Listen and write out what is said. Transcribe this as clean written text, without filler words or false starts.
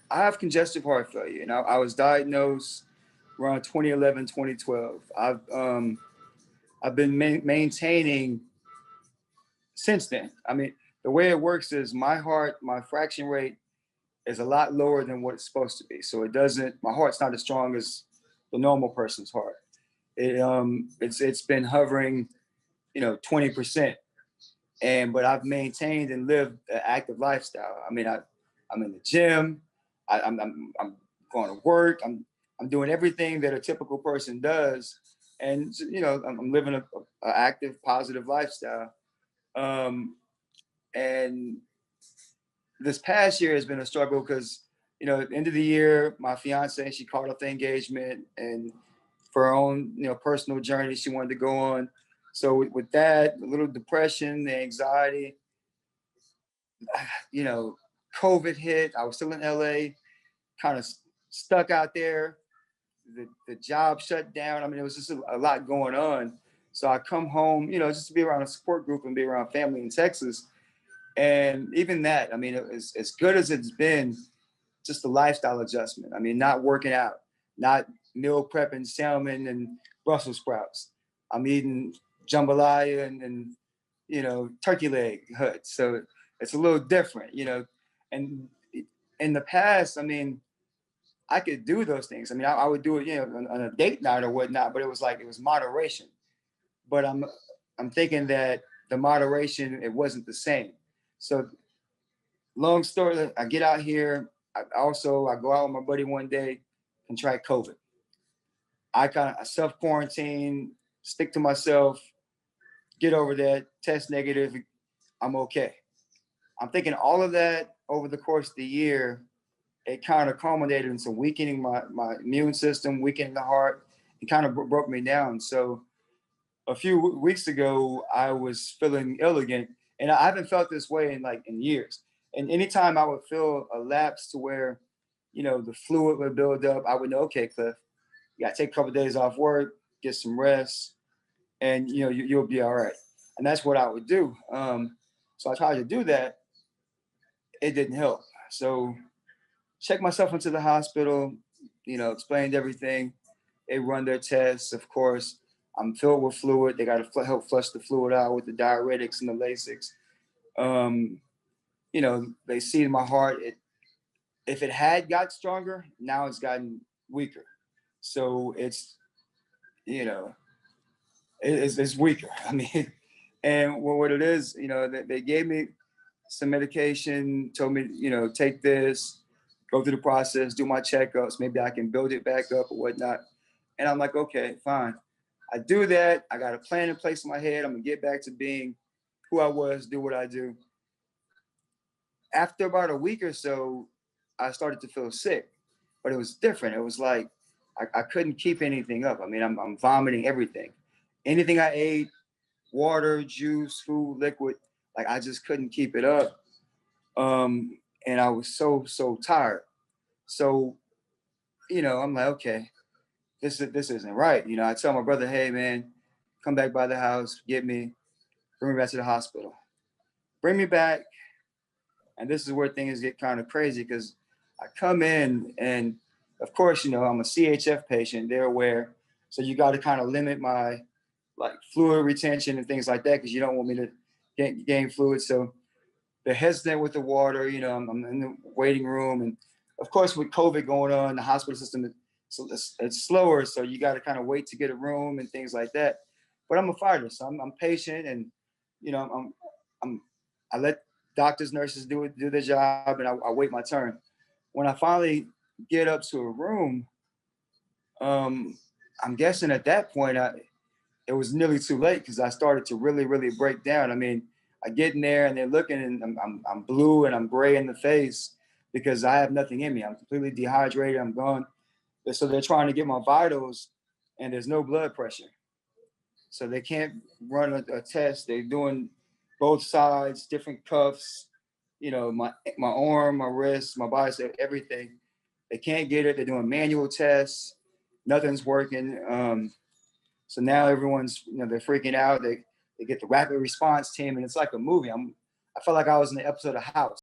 I have congestive heart failure, and I was diagnosed around 2011, 2012. I've been maintaining since then. I mean, the way it works is my fraction rate is a lot lower than what it's supposed to be. So it doesn't, my heart's not as strong as the normal person's heart. It's been hovering, 20%. But I've maintained and lived an active lifestyle. I mean, I'm in the gym. I'm going to work. I'm doing everything that a typical person does, and I'm living a active, positive lifestyle. And this past year has been a struggle because, at the end of the year, my fiance, she called off the engagement, and for her own, personal journey she wanted to go on. So with that, a little depression, the anxiety, you know, COVID hit. I was still in LA, kind of stuck out there. The job shut down. I mean, it was just a lot going on. So I come home, just to be around a support group and be around family in Texas. And even that, I mean, it was as good as it's been, just a lifestyle adjustment. I mean, not working out, not meal prepping salmon and Brussels sprouts. I'm eating jambalaya and turkey leg hut. So it's a little different, And in the past, I mean, I could do those things. I mean, I would do it, on a date night or whatnot, but it was moderation. But I'm thinking that the moderation, it wasn't the same. So long story, I get out here. I go out with my buddy one day, contract COVID. I kind of self quarantine, stick to myself, get over that, test negative. I'm okay. I'm thinking all of that over the course of the year, it kind of culminated into weakening my immune system, weakening the heart. It kind of broke me down. So a few weeks ago, I was feeling ill again, and I haven't felt this way in years. And anytime I would feel a lapse to where, the fluid would build up, I would know, okay, Cliff, you got to take a couple of days off work, get some rest, and you'll be all right. And that's what I would do. So I tried to do that. It didn't help. So checked myself into the hospital, explained everything. They run their tests. Of course, I'm filled with fluid. They got to help flush the fluid out with the diuretics and the Lasix. They see in my heart, if it had got stronger, now it's gotten weaker. So it's weaker. I mean, and what it is, they gave me some medication, told me, take this, go through the process, do my checkups. Maybe I can build it back up or whatnot. And I'm like, okay, fine. I do that. I got a plan in place in my head. I'm gonna get back to being who I was, do what I do. After about a week or so, I started to feel sick, but it was different. It was like I couldn't keep anything up. I mean, I'm vomiting everything. Anything I ate, water, juice, food, liquid, like I just couldn't keep it up. And I was so tired. So, I'm like, okay, this isn't right. I tell my brother, hey man, come back by the house, get me, bring me back to the hospital. Bring me back. And this is where things get kind of crazy because I come in and of course, I'm a CHF patient, they're aware. So you got to kind of limit my fluid retention and things like that because you don't want me to gain fluid. So they're hesitant with the water. I'm in the waiting room, and of course with COVID going on, the hospital system it's slower, so you got to kind of wait to get a room and things like that. But I'm a fighter, so I'm patient, and I let doctors, nurses do their job, and I wait my turn. When I finally get up to a room, I'm guessing at that point it was nearly too late because I started to really, really break down. I mean, I get in there and they're looking and I'm blue and I'm gray in the face because I have nothing in me. I'm completely dehydrated. I'm gone. So they're trying to get my vitals and there's no blood pressure. So they can't run a test. They're doing both sides, different cuffs, my arm, my wrist, my bicep, everything. They can't get it. They're doing manual tests. Nothing's working. So now everyone's, they're freaking out. They get the rapid response team, and it's like a movie. I felt like I was in the episode of House.